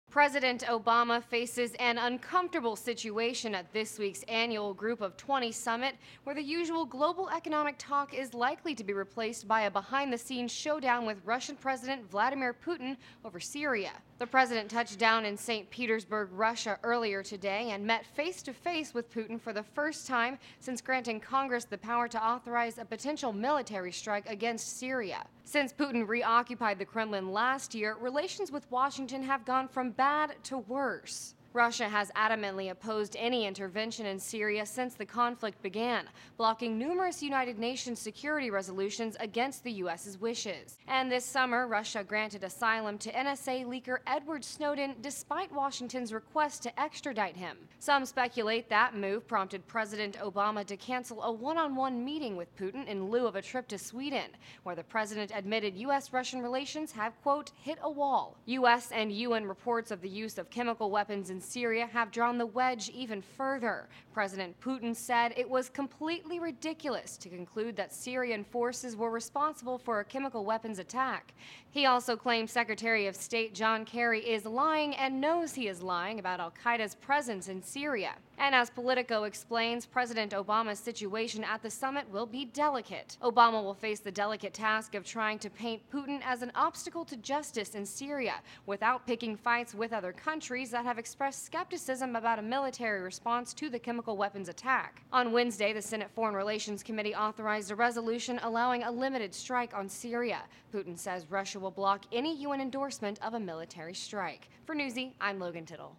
President Obama faces an uncomfortable situation at this week's annual Group of 20 summit, where the usual global economic talk is likely to be replaced by a behind-the-scenes showdown with Russian President Vladimir Putin over Syria. The president touched down in St. Petersburg, Russia earlier today and met face-to-face with Putin for the first time since granting Congress the power to authorize a potential military strike against Syria. Since Putin reoccupied the Kremlin last year, relations with Washington have gone from bad to worse. Russia has adamantly opposed any intervention in Syria since the conflict began, blocking numerous United Nations security resolutions against the U.S.'s wishes. And this summer, Russia granted asylum to NSA leaker Edward Snowden despite Washington's request to extradite him. Some speculate that move prompted President Obama to cancel a one-on-one meeting with Putin in lieu of a trip to Sweden, where the president admitted U.S.-Russian relations have, quote, hit a wall. U.S. and UN reports of the use of chemical weapons in Syria have drawn the wedge even further. President Putin said it was completely ridiculous to conclude that Syrian forces were responsible for a chemical weapons attack. He also claimed Secretary of State John Kerry is lying and knows he is lying about al-Qaeda's presence in Syria. And as Politico explains, President Obama's situation at the summit will be delicate. Obama will face the delicate task of trying to paint Putin as an obstacle to justice in Syria without picking fights with other countries that have expressed skepticism about a military response to the chemical weapons attack. On Wednesday, the Senate Foreign Relations Committee authorized a resolution allowing a limited strike on Syria. Putin says Russia will block any UN endorsement of a military strike. For Newsy, I'm Logan Tittle.